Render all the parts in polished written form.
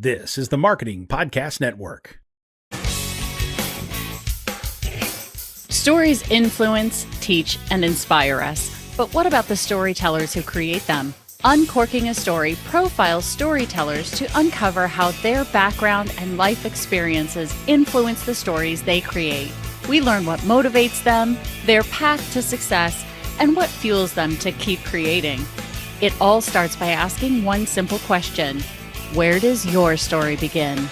This is the Marketing Podcast Network. Stories influence, teach, and inspire us. But what about the storytellers who create them? Uncorking a Story profiles storytellers to uncover how their background and life experiences influence the stories they create. We learn what motivates them, their path to success, and what fuels them to keep creating. It all starts by asking one simple question: where does your story begin?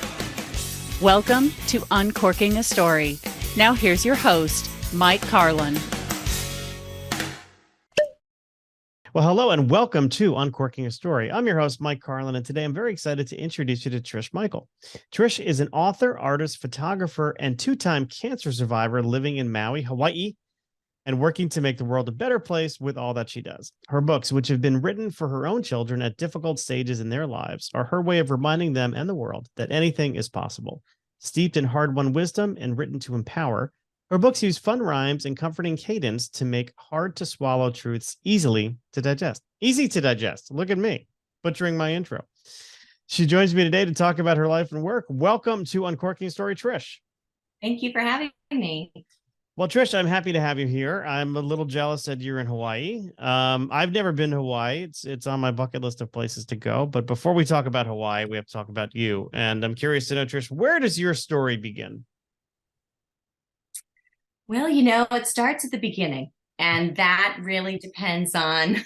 Welcome to Uncorking a Story. Now here's your host, Mike Carlin. Well, hello and welcome to Uncorking a Story. I'm your host, Mike Carlin, and today I'm very excited to introduce you to Trish Michael. Trish is an author, artist, photographer, and two-time cancer survivor living in Maui, Hawaii, and working to make the world a better place with all that she does. Her books, which have been written for her own children at difficult stages in their lives, are her way of reminding them and the world that anything is possible. Steeped in hard-won wisdom and written to empower, her books use fun rhymes and comforting cadence to make hard-to-swallow truths easy to digest. Easy to digest. Look at me, butchering my intro. She joins me today to talk about her life and work. Welcome to Uncorking Story, Trish. Thank you for having me. Well, Trish, I'm happy to have you here. I'm a little jealous that you're in Hawaii. I've never been to Hawaii. It's on my bucket list of places to go. But before we talk about Hawaii, we have to talk about you. And I'm curious to know, Trish, where does your story begin? Well, it starts at the beginning, and that really depends on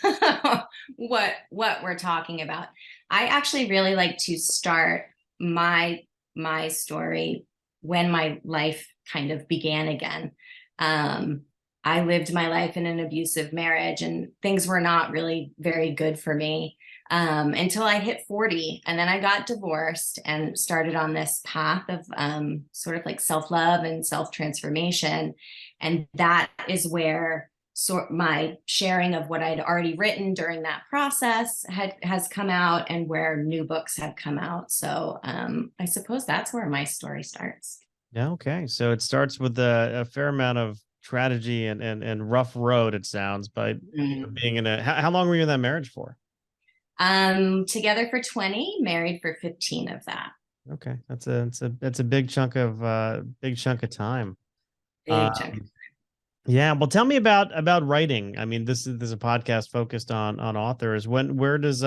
what we're talking about. I actually really like to start my story when my life kind of began again. I lived my life in an abusive marriage, and things were not really very good for me until I hit 40. And then I got divorced and started on this path of sort of like self-love and self-transformation. And that is where my sharing of what I'd already written during that process has come out, and where new books have come out. So I suppose that's where my story starts. Yeah, okay. So it starts with a fair amount of tragedy and rough road, it sounds, by being in a... How long were you in that marriage for? Together for 20, married for 15 of that. Okay, that's a big chunk of time. Big chunk. Yeah, well, tell me about writing. I mean, this is a podcast focused on authors. Where does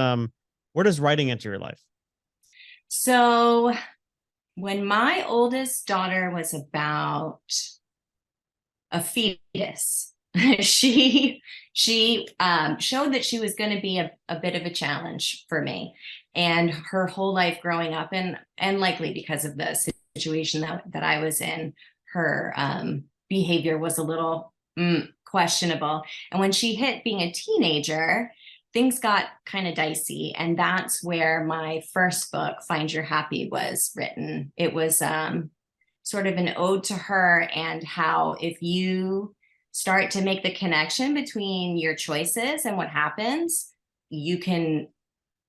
writing enter your life? So when my oldest daughter was about a fetus, she showed that she was going to be a bit of a challenge for me. And her whole life growing up, and likely because of the situation that I was in, her behavior was a little questionable. And when she hit being a teenager, things got kind of dicey. And that's where my first book, Find Your Happy, was written. It was sort of an ode to her, and how if you start to make the connection between your choices and what happens, you can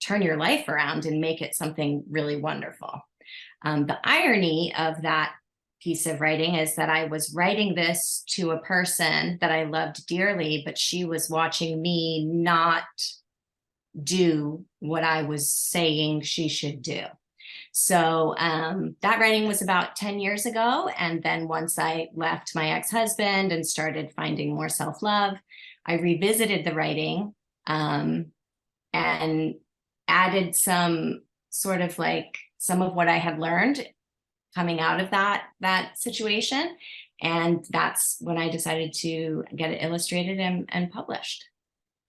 turn your life around and make it something really wonderful. The irony of that piece of writing is that I was writing this to a person that I loved dearly, but she was watching me not do what I was saying she should do. So that writing was about 10 years ago. And then once I left my ex-husband and started finding more self-love, I revisited the writing and added some sort of like some of what I had learned coming out of that situation. And that's when I decided to get it illustrated and published.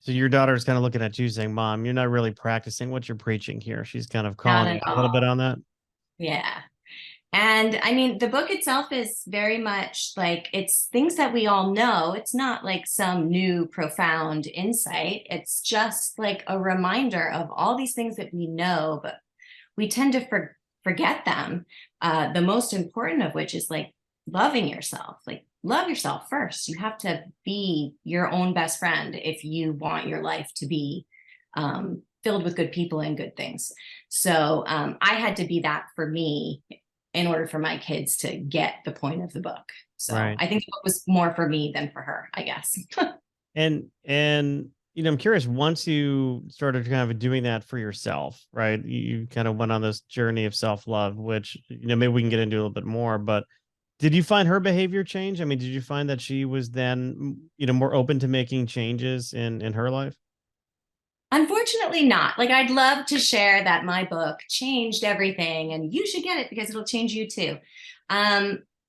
So your daughter's kind of looking at you saying, "Mom, you're not really practicing what you're preaching here." She's kind of calling you a little bit on that. Yeah. And I mean, the book itself is very much like, it's things that we all know. It's not like some new profound insight. It's just like a reminder of all these things that we know, but we tend to forget them. The most important of which is like loving yourself. Like, love yourself first. You have to be your own best friend if you want your life to be filled with good people and good things. So I had to be that for me in order for my kids to get the point of the book. So right. I think the book was more for me than for her, I guess. And I'm curious, once you started kind of doing that for yourself, right? You kind of went on this journey of self-love, which, maybe we can get into a little bit more, but did you find her behavior change? I mean, did you find that she was then, more open to making changes in her life? Unfortunately not. Like, I'd love to share that my book changed everything and you should get it because it'll change you too.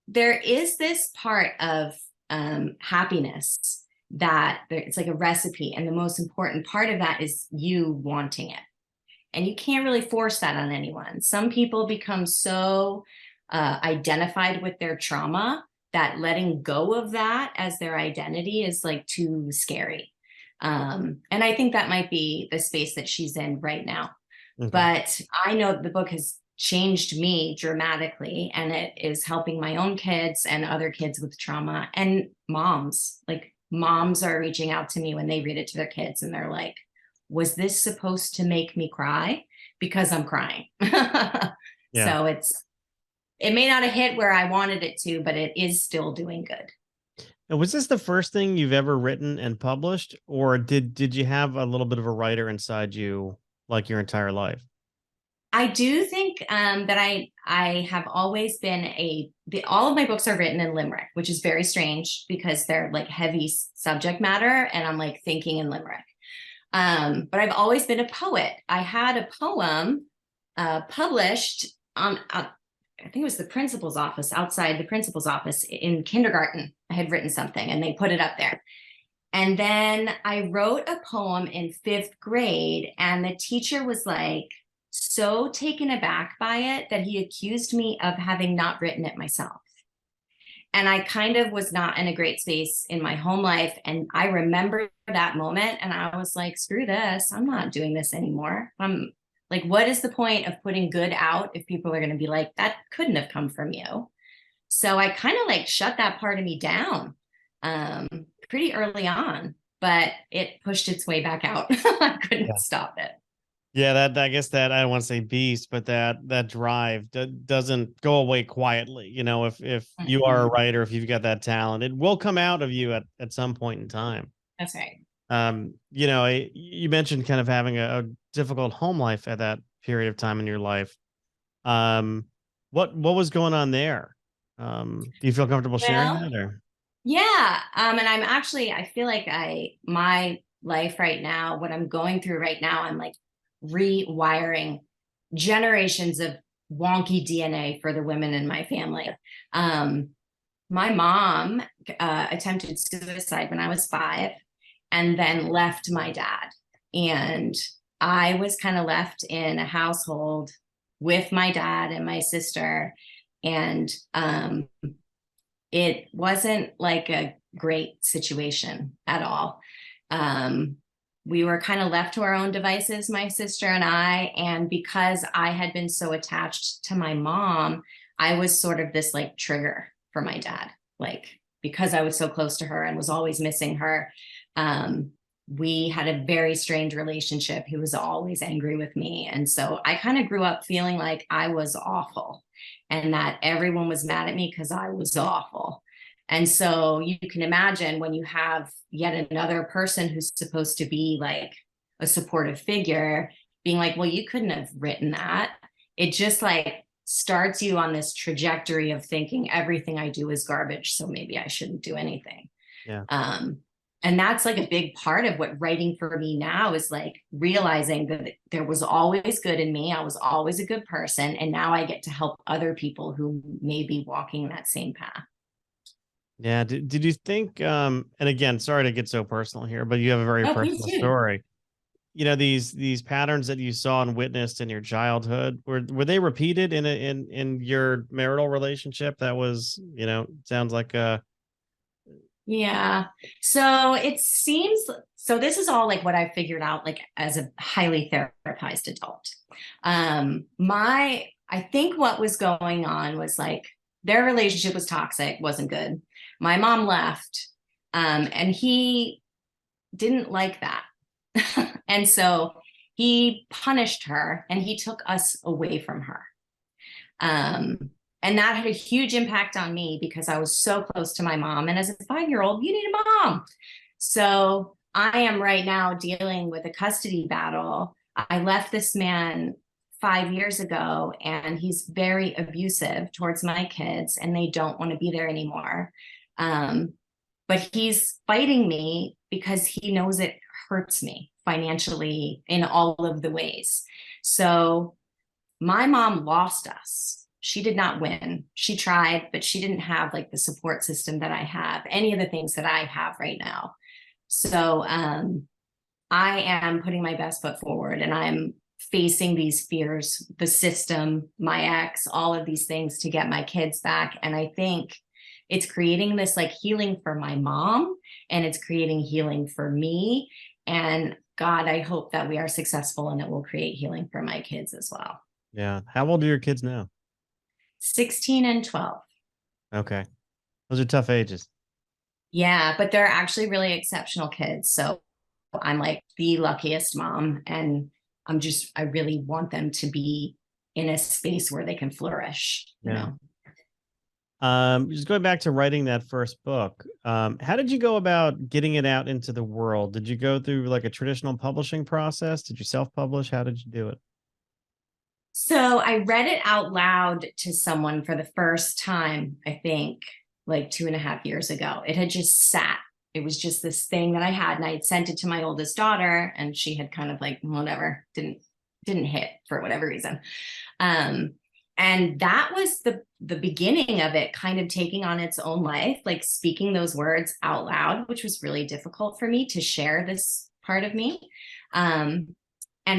There is this part of happiness it's like a recipe. And the most important part of that is you wanting it. And you can't really force that on anyone. Some people become so identified with their trauma that letting go of that as their identity is like too scary. And I think that might be the space that she's in right now. Okay. But I know the book has changed me dramatically, and it is helping my own kids and other kids with trauma, and moms. Like, moms are reaching out to me when they read it to their kids and they're like, was this supposed to make me cry? Because I'm crying. Yeah. So it may not have hit where I wanted it to, but it is still doing good. And was this the first thing you've ever written and published, or did you have a little bit of a writer inside you like your entire life? I do think that I have always been all of my books are written in limerick, which is very strange because they're like heavy subject matter, and I'm like thinking in limerick. But I've always been a poet. I had a poem published on I think it was the principal's office, outside the principal's office in kindergarten. I had written something and they put it up there. And then I wrote a poem in 5th grade, and the teacher was like so taken aback by it that he accused me of having not written it myself. And I kind of was not in a great space in my home life. And I remember that moment and I was like, screw this. I'm not doing this anymore. I'm like, what is the point of putting good out if people are going to be like, that couldn't have come from you? So I kind of like shut that part of me down pretty early on, but it pushed its way back out. I couldn't stop it. Yeah, that I guess that I don't want to say beast, but that drive doesn't go away quietly. If you are a writer, if you've got that talent, it will come out of you at some point in time. That's right. You mentioned kind of having a difficult home life at that period of time in your life. What was going on there? Do you feel comfortable sharing that, or? Yeah. And I feel like my life right now, what I'm going through right now, I'm like rewiring generations of wonky DNA for the women in my family. My mom attempted suicide when I was 5 and then left my dad. And I was kind of left in a household with my dad and my sister. And it wasn't like a great situation at all. We were kind of left to our own devices, my sister and I. And because I had been so attached to my mom, I was sort of this like trigger for my dad. Like, because I was so close to her and was always missing her. We had a very strained relationship. He was always angry with me. And so I kind of grew up feeling like I was awful and that everyone was mad at me because I was awful. And so you can imagine when you have yet another person who's supposed to be like a supportive figure being like, well, you couldn't have written that. It just like starts you on this trajectory of thinking everything I do is garbage, so maybe I shouldn't do anything. Yeah. And that's like a big part of what writing for me now is like realizing that there was always good in me. I was always a good person. And now I get to help other people who may be walking that same path. Yeah. Did you think, and again, sorry to get so personal here, but you have a very personal story. These patterns that you saw and witnessed in your childhood, were they repeated in your marital relationship? That was, sounds like yeah. So it seems, so this is all like what I figured out, like as a highly therapized adult. I think what was going on was like their relationship was toxic, wasn't good. My mom left, and he didn't like that. And so he punished her and he took us away from her. And that had a huge impact on me because I was so close to my mom. And as a 5-year-old, you need a mom. So I am right now dealing with a custody battle. I left this man 5 years ago, and he's very abusive towards my kids, and they don't want to be there anymore. But he's fighting me because he knows it hurts me financially in all of the ways. So my mom lost us. She did not win. She tried, but she didn't have like the support system that I have, any of the things that I have right now. So I am putting my best foot forward, and I'm facing these fears, the system, my ex, all of these things to get my kids back. And I think it's creating this like healing for my mom, and it's creating healing for me. And God, I hope that we are successful and it will create healing for my kids as well. Yeah. How old are your kids now? 16 and 12. Okay. Those are tough ages. Yeah, but they're actually really exceptional kids. So I'm like the luckiest mom, and I really want them to be in a space where they can flourish, you know? Just going back to writing that first book, how did you go about getting it out into the world? Did you go through like a traditional publishing process? Did you self-publish? How did you do it? So I read it out loud to someone for the first time, I think like 2.5 years ago. It had just sat. It was just this thing that I had, and I had sent it to my oldest daughter, and she had kind of like, whatever, didn't hit for whatever reason. And that was the beginning of it kind of taking on its own life, like speaking those words out loud, which was really difficult for me to share this part of me. And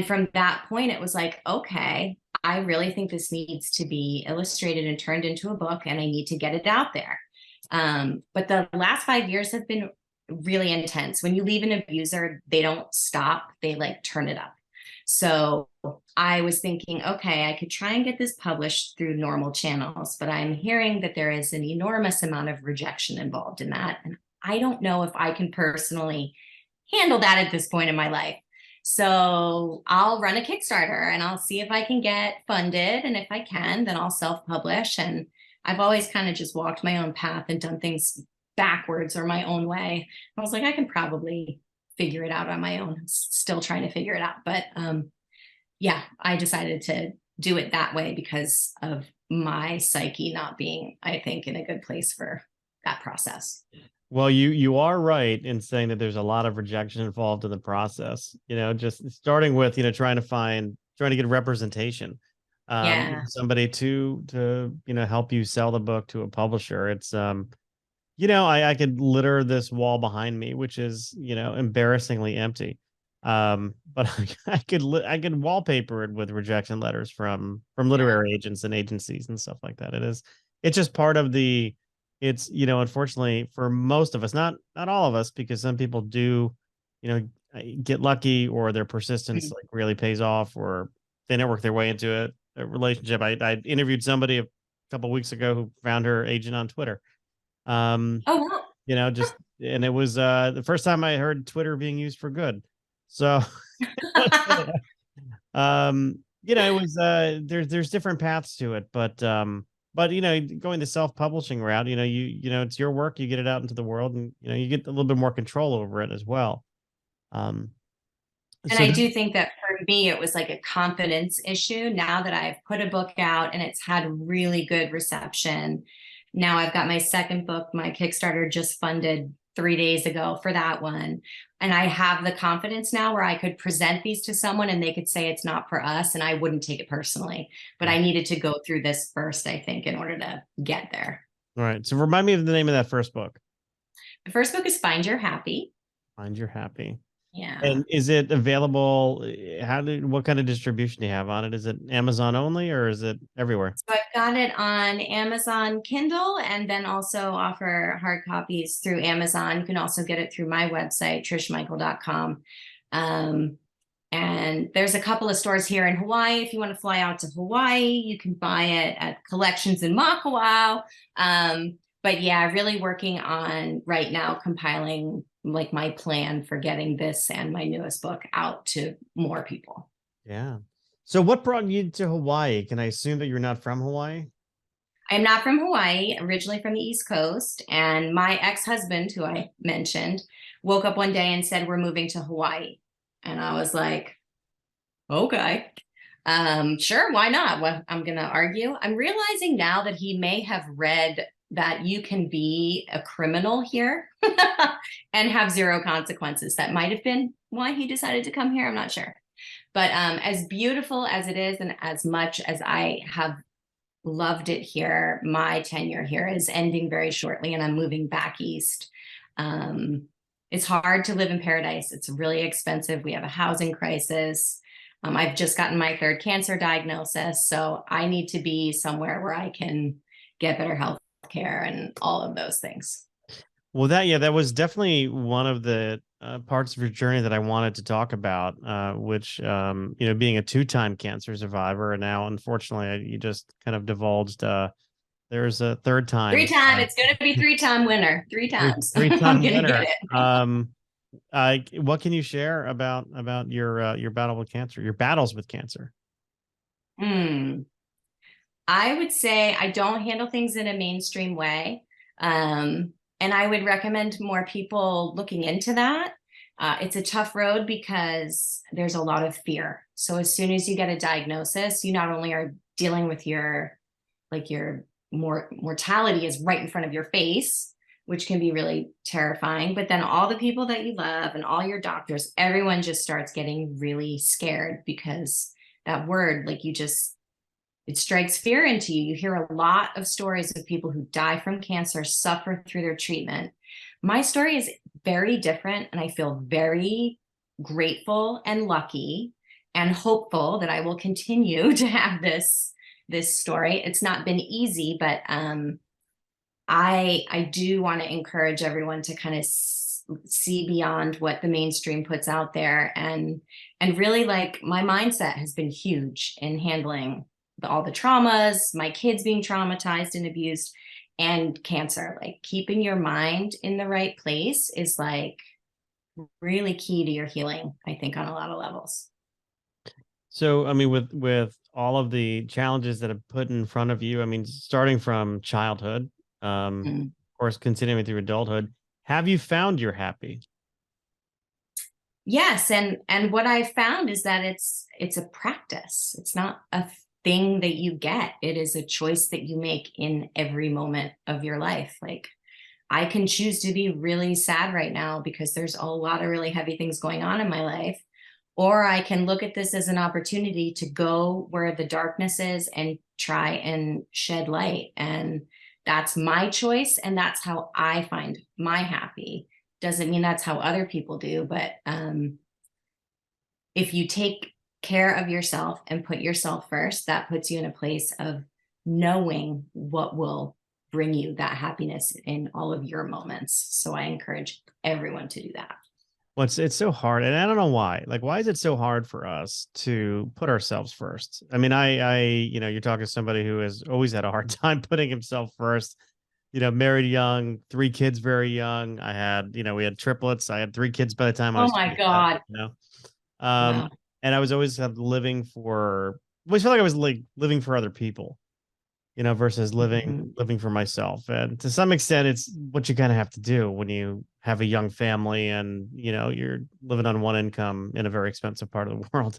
from that point, it was like, okay, I really think this needs to be illustrated and turned into a book, and I need to get it out there. But the last 5 years have been really intense. When you leave an abuser, they don't stop, they like turn it up. So I was thinking, okay, I could try and get this published through normal channels, but I'm hearing that there is an enormous amount of rejection involved in that. And I don't know if I can personally handle that at this point in my life. So I'll run a Kickstarter and I'll see if I can get funded. And if I can, then I'll self-publish. And I've always kind of just walked my own path and done things backwards or my own way. I was like, I can probably figure it out on my own. I'm still trying to figure it out. But yeah, I decided to do it that way because of my psyche not being, I think, in a good place for that process. Well, you are right in saying that there's a lot of rejection involved in the process, just starting with, trying to get representation, somebody to help you sell the book to a publisher. It's, I could litter this wall behind me, which is, embarrassingly empty. But I could wallpaper it with rejection letters from literary agents and agencies and stuff like that. It's just part of it's, unfortunately for most of us, not all of us, because some people do, get lucky, or their persistence like really pays off, or they network their way into a relationship. I interviewed somebody a couple of weeks ago who found her agent on Twitter. And it was the first time I heard Twitter being used for good. So, it was there's different paths to it, but going the self-publishing route, it's your work, you get it out into the world, and you get a little bit more control over it as well. And I do think that for me, it was like a confidence issue. Now that I've put a book out and it's had really good reception, now I've got my second book. My Kickstarter just funded 3 days ago for that one. And I have the confidence now where I could present these to someone and they could say it's not for us, and I wouldn't take it personally. But I needed to go through this first, I think, in order to get there. All right. So remind me of the name of that first book. The first book is Find Your Happy. Find Your Happy. Yeah. And is it available? What kind of distribution do you have on it? Is it Amazon only, or is it everywhere? So I've got it on Amazon Kindle, and then also offer hard copies through Amazon. You can also get it through my website, trishmichael.com. And there's a couple of stores here in Hawaii. If you want to fly out to Hawaii, you can buy it at Collections in Makawao. But yeah, really working on right now compiling like my plan for getting this and my newest book out to more people. Yeah. So what brought you to Hawaii? Can I assume that you're not from Hawaii? I'm not from Hawaii, originally from the East Coast. And my ex-husband, who I mentioned, woke up one day and said, we're moving to Hawaii. And I was like, okay, sure, why not? Well, I'm going to argue. I'm realizing now that he may have read that you can be a criminal here and have zero consequences. That might have been why he decided to come here. I'm not sure. But as beautiful as it is, and as much as I have loved it here, my tenure here is ending very shortly, and I'm moving back east. It's hard to live in paradise. It's really expensive. We have a housing crisis. I've just gotten my third cancer diagnosis, so I need to be somewhere where I can get better health care and all of those things. Well, that was definitely one of the parts of your journey that I wanted to talk about, which, being a 2-time cancer survivor, and now, unfortunately, you just kind of divulged there's a third time. 3-time. It's going to be 3-time winner. 3 times. Three-time I'm going to winner. get it. What can you share about your battle with cancer, your battles with cancer? I would say I don't handle things in a mainstream way. And I would recommend more people looking into that. It's a tough road because there's a lot of fear. So as soon as you get a diagnosis, you not only are dealing with your mortality is right in front of your face, which can be really terrifying, but then all the people that you love and all your doctors, everyone just starts getting really scared because that word, it strikes fear into you. You hear a lot of stories of people who die from cancer, suffer through their treatment. My story is very different, and I feel very grateful and lucky and hopeful that I will continue to have this story. It's not been easy, but I do want to encourage everyone to kind of see beyond what the mainstream puts out there, and really, my mindset has been huge in handling all the traumas, my kids being traumatized and abused, and cancer. Keeping your mind in the right place is really key to your healing, I think, on a lot of levels. So, I mean, with all of the challenges that have put in front of you, I mean, starting from childhood, of course, continuing through adulthood, have you found you're happy? Yes, and what I found is that it's a practice. It's not a thing that you get. It is a choice that you make in every moment of your life. I can choose to be really sad right now because there's a lot of really heavy things going on in my life, or I can look at this as an opportunity to go where the darkness is and try and shed light. And that's my choice, and that's how I find my happy. Doesn't mean that's how other people do, but if you take care of yourself and put yourself first, that puts you in a place of knowing what will bring you that happiness in all of your moments. So I encourage everyone to do that. Well, it's so hard, and I don't know why. Why is it so hard for us to put ourselves first? I mean, you're talking to somebody who has always had a hard time putting himself first. Married young, 3 kids very young. We had triplets. I had 3 kids by the time I was. Oh my God. Wow. And I was always living for. I always felt like I was living for other people, versus living for myself. And to some extent, it's what you kind of have to do when you have a young family and you're living on one income in a very expensive part of the world.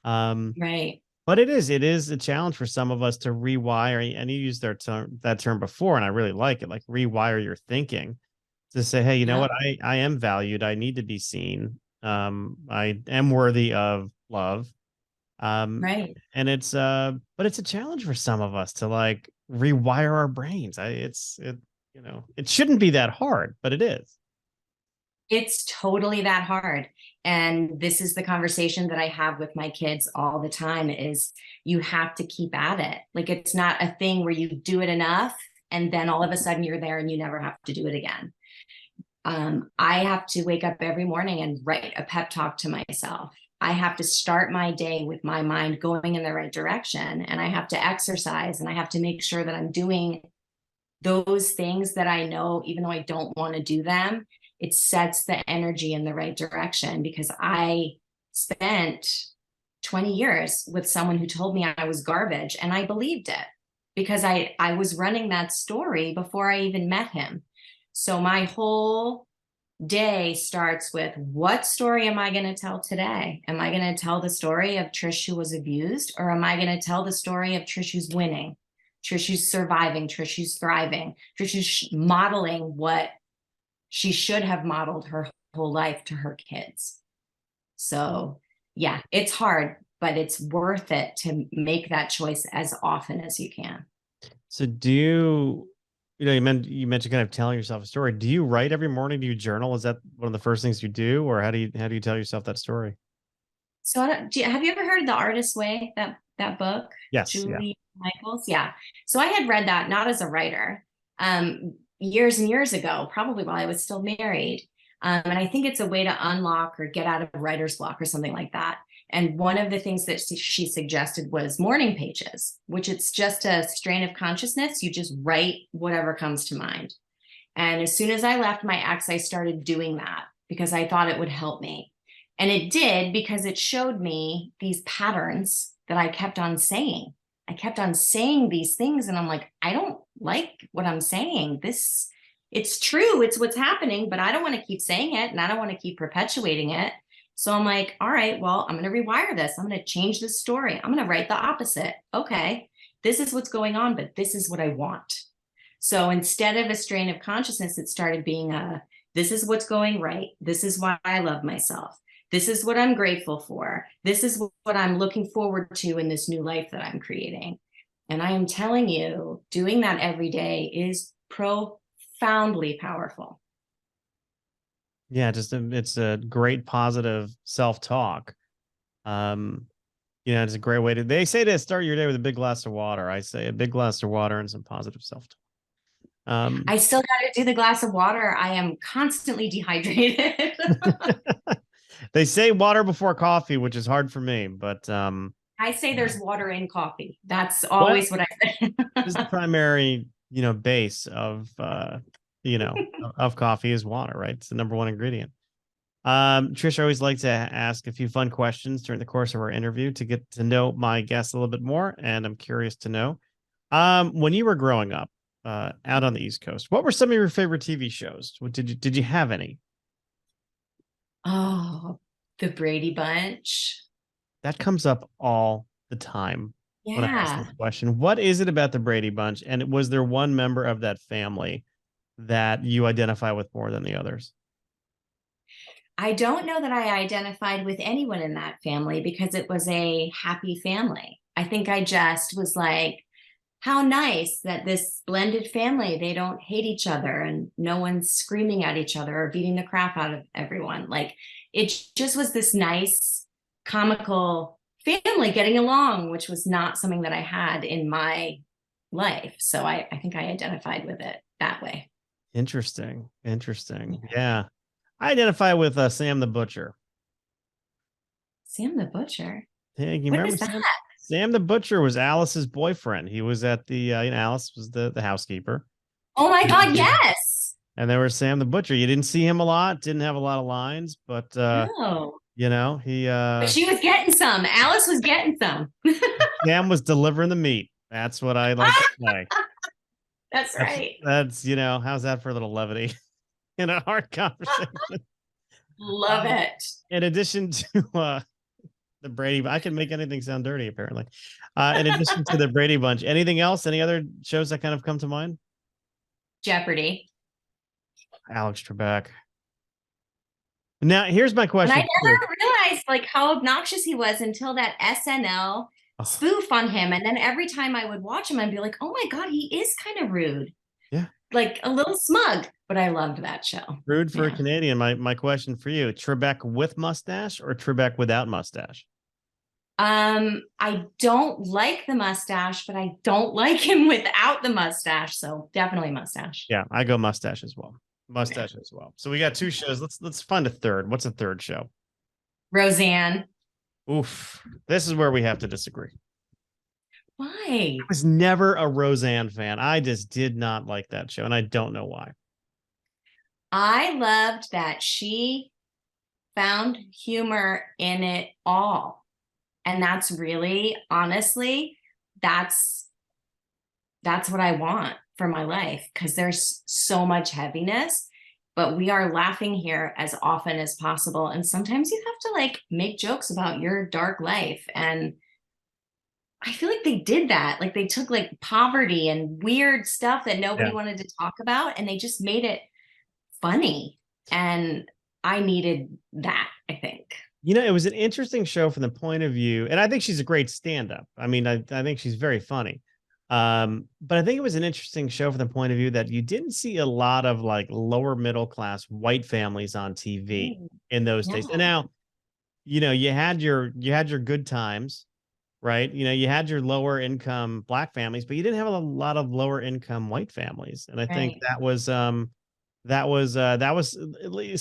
Right. But it is a challenge for some of us to rewire, and you used that term before, and I really like it, rewire your thinking to say, hey, you know what, I am valued, I need to be seen, I am worthy of love. Right. And but it's a challenge for some of us to rewire our brains. It shouldn't be that hard, but it is. It's totally that hard. And this is the conversation that I have with my kids all the time is you have to keep at it. It's not a thing where you do it enough and then all of a sudden you're there and you never have to do it again. I have to wake up every morning and write a pep talk to myself. I have to start my day with my mind going in the right direction, and I have to exercise, and I have to make sure that I'm doing those things that I know, even though I don't want to do them, it sets the energy in the right direction, because I spent 20 years with someone who told me I was garbage, and I believed it. because I was running that story before I even met him. So my whole day starts with, what story am I going to tell today? Am I going to tell the story of Trish who was abused, or am I going to tell the story of Trish who's winning, Trish who's surviving, Trish who's thriving, Trish who's modeling what she should have modeled her whole life to her kids? So yeah, it's hard, but it's worth it to make that choice as often as you can. So you mentioned kind of telling yourself a story. Do you write every morning? Do you journal? Is that one of the first things you do, or how do you tell yourself that story? So have you ever heard of The Artist's Way, that book? Yes. Yeah. Julie Michaels? Yeah. So I had read that, not as a writer, years and years ago, probably while I was still married. And I think it's a way to unlock or get out of writer's block or something like that. And one of the things that she suggested was morning pages, which it's just a strain of consciousness. You just write whatever comes to mind. And as soon as I left my ex, I started doing that because I thought it would help me. And it did, because it showed me these patterns that I kept on saying. I kept on saying these things, and I'm like, I don't like what I'm saying. It's true, it's what's happening, but I don't want to keep saying it, and I don't want to keep perpetuating it. So I'm like, all right, well, I'm going to rewire this. I'm going to change this story. I'm going to write the opposite. Okay, this is what's going on, but this is what I want. So instead of a strain of consciousness, it started being this is what's going right. This is why I love myself. This is what I'm grateful for. This is what I'm looking forward to in this new life that I'm creating. And I am telling you, doing that every day is profoundly powerful. Yeah, it's a great positive self-talk. It's a great way they say to start your day with a big glass of water. I say a big glass of water and some positive self-talk. I still got to do the glass of water. I am constantly dehydrated. They say water before coffee, which is hard for me, but I say there's water in coffee. That's always what I say. This is the primary, base of of coffee is water, right? It's the number one ingredient. Trish, I always like to ask a few fun questions during the course of our interview to get to know my guests a little bit more, and I'm curious to know, when you were growing up out on the East Coast, what were some of your favorite TV shows? Did you have any? Oh, the Brady Bunch. That comes up all the time when I ask Yeah. this question. What is it about the Brady Bunch? And was there one member of that family that you identify with more than the others? I don't know that I identified with anyone in that family because it was a happy family. I think I just was like, how nice that this blended family, they don't hate each other and no one's screaming at each other or beating the crap out of everyone. Like, it just was this nice, comical family getting along, which was not something that I had in my life. So I think I identified with it that way. Interesting. Yeah. I identify with Sam the Butcher. Sam the Butcher? Yeah, you What remember is that? Sam the Butcher was Alice's boyfriend. He was at the, Alice was the housekeeper. Oh my God, yes. And there was Sam the Butcher. You didn't see him a lot, didn't have a lot of lines, but No. he But she was getting some. Alice was getting some. Sam was delivering the meat. That's what I like to say. That's right. That's how's that for a little levity in a hard conversation? Love it. In addition to the Brady, I can make anything sound dirty, apparently. In addition to the Brady Bunch, anything else? Any other shows that kind of come to mind? Jeopardy. Alex Trebek. Now, here's my question. And I never realized like how obnoxious he was until that SNL spoof on him. And then every time I would watch him, I'd be like, oh my God, he is kind of rude. Yeah. Like a little smug, but I loved that show. Rude for a Canadian. My question for you, Trebek with mustache or Trebek without mustache? I don't like the mustache, but I don't like him without the mustache. So definitely mustache. Yeah, I go mustache as well. So we got two shows. Let's find a third. What's a third show? Roseanne. Oof. This is where we have to disagree. Why? I was never a Roseanne fan. I just did not like that show, and I don't know why. I loved that she found humor in it all. And that's really, honestly, that's that's what I want for my life, because there's so much heaviness, but we are laughing here as often as possible. And sometimes you have to like make jokes about your dark life. And I feel like they did that. Like they took like poverty and weird stuff that nobody wanted to talk about, and they just made it funny. And I needed that, I think. You know, it was an interesting show from the point of view, and I think she's a great stand-up. I mean, I think she's very funny. But I think it was an interesting show from the point of view that you didn't see a lot of like lower middle class white families on TV in those days. And now, you know, you had your good times, right? You know, you had your lower income black families, but you didn't have a lot of lower income white families. And I think that was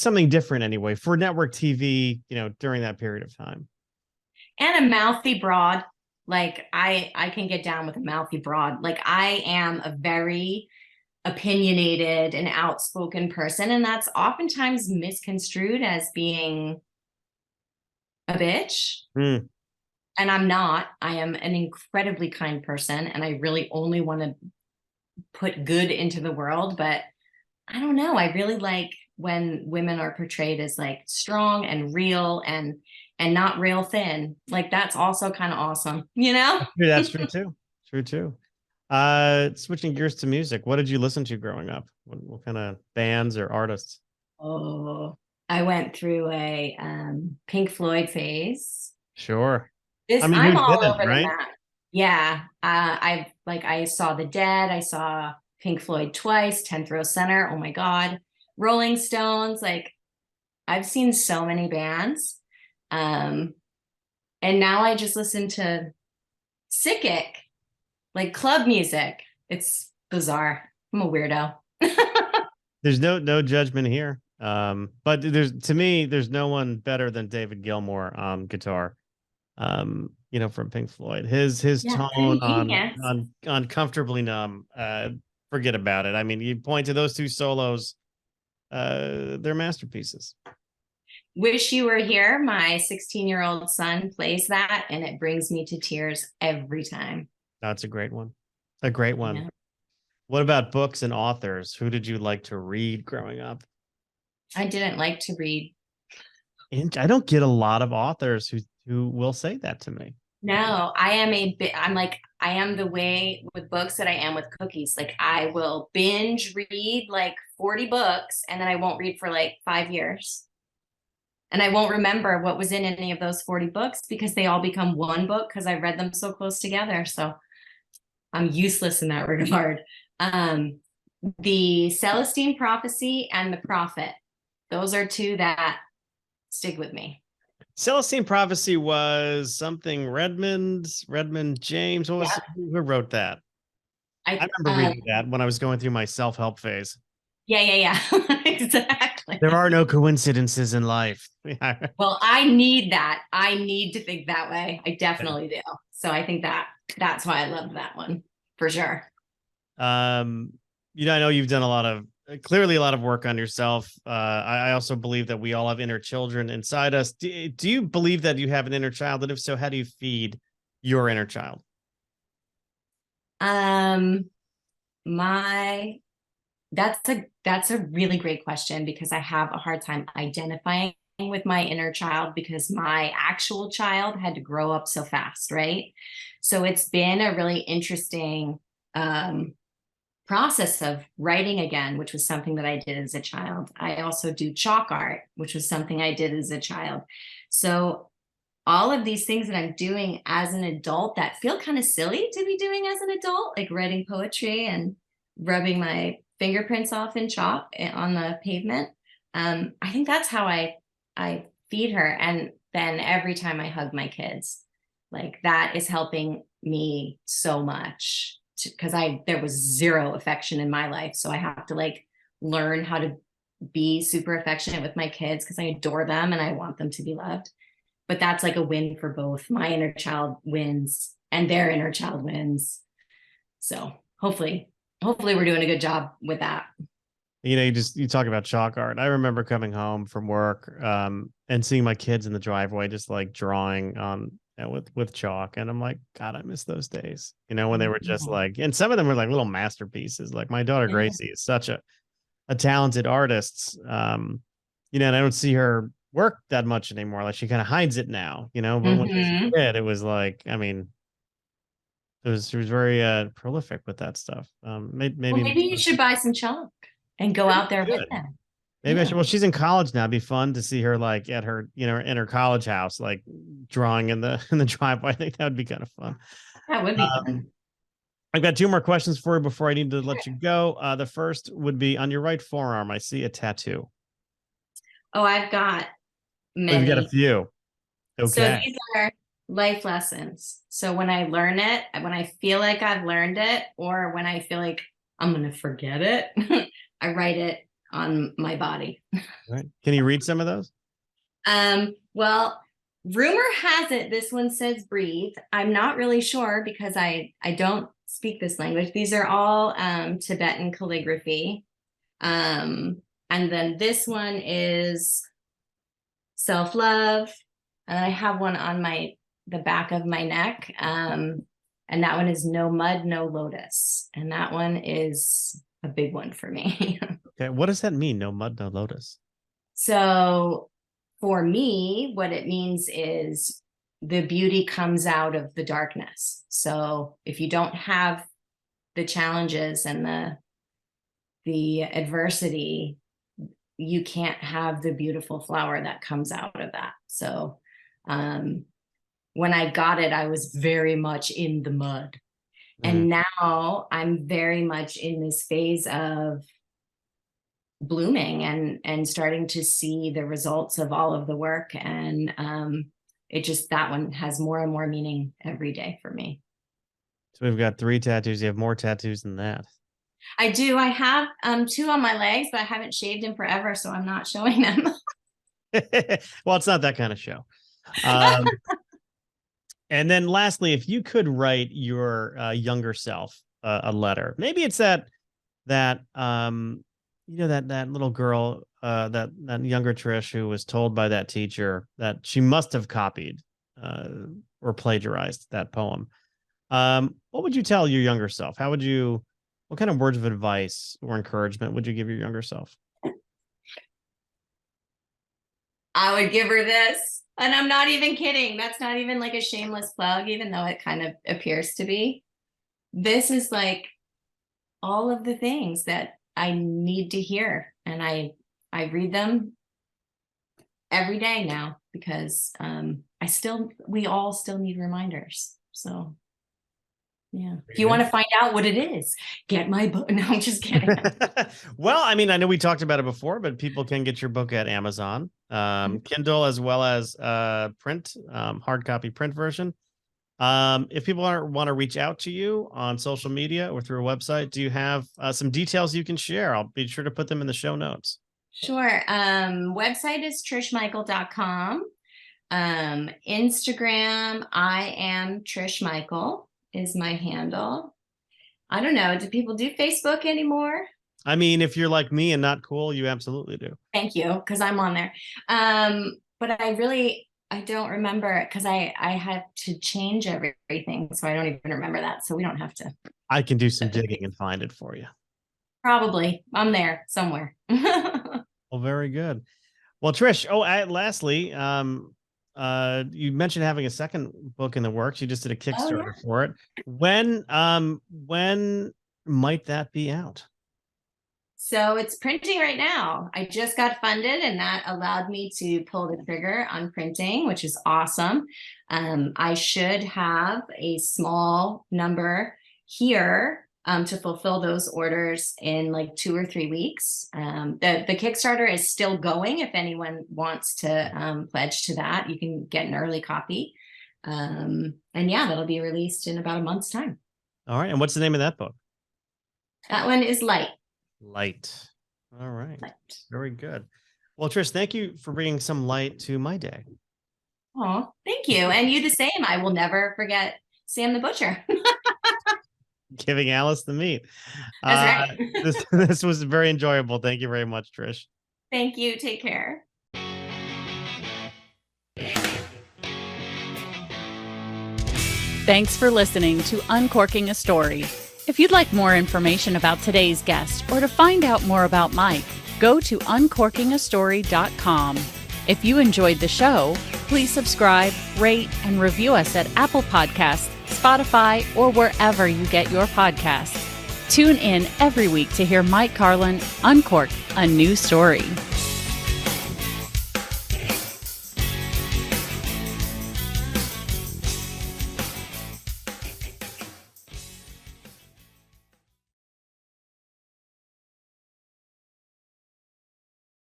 something different anyway for network TV, you know, during that period of time. And a mouthy broad. Like I can get down with a mouthy broad. Like I am a very opinionated and outspoken person, and that's oftentimes misconstrued as being a bitch. And I'm not. I am an incredibly kind person, and I really only want to put good into the world. But I don't know. I really like when women are portrayed as like strong and real and not real thin. Like that's also kind of awesome, you know? That's true too. True too. Switching gears to music. What did you listen to growing up? What kind of bands or artists? Oh, I went through a Pink Floyd phase. Sure. I'm all over right? the map. Yeah. I saw The Dead. I saw Pink Floyd twice, 10th Row Center. Oh my God. Rolling Stones. Like I've seen so many bands. And now I just listen to sickick, like club music. It's bizarre. I'm a weirdo. There's no judgment here. But to me, there's no one better than David Gilmour on guitar. You know, from Pink Floyd. His tone on Comfortably Numb. Forget about it. I mean, you point to those two solos, they're masterpieces. Wish You Were Here. My 16-year-old son plays that, and it brings me to tears every time. That's a great one. A great one. Yeah. What about books and authors? Who did you like to read growing up? I didn't like to read. And I don't get a lot of authors who will say that to me. No, I am the way with books that I am with cookies. Like I will binge read like 40 books, and then I won't read for like 5 years. And I won't remember what was in any of those 40 books because they all become one book because I read them so close together. So I'm useless in that regard. The Celestine Prophecy and The Prophet. Those are two that stick with me. Celestine Prophecy was something Redmond James. Who wrote that? I remember reading that when I was going through my self-help phase. Yeah. Exactly. There are no coincidences in life. Well, I need that. I need to think that way. I definitely do. So I think that's why I loved that one for sure. You know, I know you've done clearly a lot of work on yourself. I also believe that we all have inner children inside us. Do you believe that you have an inner child? And if so, how do you feed your inner child? That's a really great question, because I have a hard time identifying with my inner child because my actual child had to grow up so fast, right? So it's been a really interesting process of writing again, which was something that I did as a child. I also do chalk art, which was something I did as a child. So all of these things that I'm doing as an adult that feel kind of silly to be doing as an adult, like writing poetry and rubbing my fingerprints off in chalk on the pavement. I think that's how I feed her. And then every time I hug my kids, like that is helping me so much, because there was zero affection in my life. So I have to like learn how to be super affectionate with my kids because I adore them and I want them to be loved. But that's like a win for both. My inner child wins and their inner child wins. So hopefully we're doing a good job with that. You know, you talk about chalk art. I remember coming home from work and seeing my kids in the driveway just like drawing on with chalk. And I'm like, God, I miss those days. When they were just like, and some of them were like little masterpieces. Like my daughter Gracie is such a talented artist. And I don't see her work that much anymore. Like she kind of hides it now, but when she was a kid, it was like, I mean, she was very prolific with that stuff. Maybe you should buy some chalk and go out there with them. Maybe I should. Well, she's in college now. It'd be fun to see her like at her, in her college house, like drawing in the driveway. I think that would be kind of fun. That would be fun. I've got 2 more questions for you before I need to let you go. The first would be on your right forearm. I see a tattoo. Oh, I've got many. We've got a few. Okay. So these are life lessons. So when I learn it, when I feel like I've learned it, or when I feel like I'm going to forget it, I write it on my body. All right. Can you read some of those? Well, rumor has it this one says breathe. I'm not really sure because I don't speak this language. These are all Tibetan calligraphy. And then this one is self-love. And I have one on the back of my neck. And that one is no mud, no lotus. And that one is a big one for me. Okay. What does that mean? No mud, no lotus. So for me, what it means is the beauty comes out of the darkness. So if you don't have the challenges and the adversity, you can't have the beautiful flower that comes out of that. So when I got it, I was very much in the mud. And now I'm very much in this phase of blooming and starting to see the results of all of the work. And that one has more and more meaning every day for me. So we've got 3 tattoos. You have more tattoos than that. I do. I have 2 on my legs, but I haven't shaved in forever, so I'm not showing them. Well, it's not that kind of show. And then lastly, if you could write your younger self a letter, maybe it's that little girl, that younger Trish who was told by that teacher that she must have copied or plagiarized that poem. What would you tell your younger self? What kind of words of advice or encouragement would you give your younger self? I would give her this. And I'm not even kidding. That's not even like a shameless plug, even though it kind of appears to be. This is like all of the things that I need to hear. And I read them every day now because we all still need reminders. So yeah. If you want to find out what it is, get my book. No, I'm just kidding. Well, I mean, I know we talked about it before, but people can get your book at Amazon, Kindle, as well as print, hard copy print version. If people want to reach out to you on social media or through a website, do you have some details you can share? I'll be sure to put them in the show notes. Sure. Website is trishmichael.com. Instagram, I am Trish Michael is my handle. I don't know. Do people do Facebook anymore? I mean, if you're like me and not cool, you absolutely do. Thank you, because I'm on there. But I don't remember it because I had to change everything. So I don't even remember that. So we don't have to. I can do some digging and find it for you. Probably. I'm there somewhere. Well, very good. Well, Trish, lastly, you mentioned having a second book in the works. You just did a Kickstarter for it. When might that be out? So it's printing right now. I just got funded and that allowed me to pull the trigger on printing, which is awesome. I should have a small number here to fulfill those orders in like 2 or 3 weeks. The Kickstarter is still going. If anyone wants to pledge to that, you can get an early copy. And yeah, that'll be released in about a month's time. All right. And what's the name of that book? That one is Light. All right. Light. Very good. Well, Trish, thank you for bringing some light to my day. Oh, thank you. And you the same. I will never forget Sam the Butcher. Giving Alice the meat. That's right. This was very enjoyable. Thank you very much, Trish. Thank you. Take care. Thanks for listening to Uncorking a Story. If you'd like more information about today's guest or to find out more about Mike, go to uncorkingastory.com. If you enjoyed the show, please subscribe, rate, and review us at Apple Podcasts, Spotify, or wherever you get your podcasts. Tune in every week to hear Mike Carlin uncork a new story.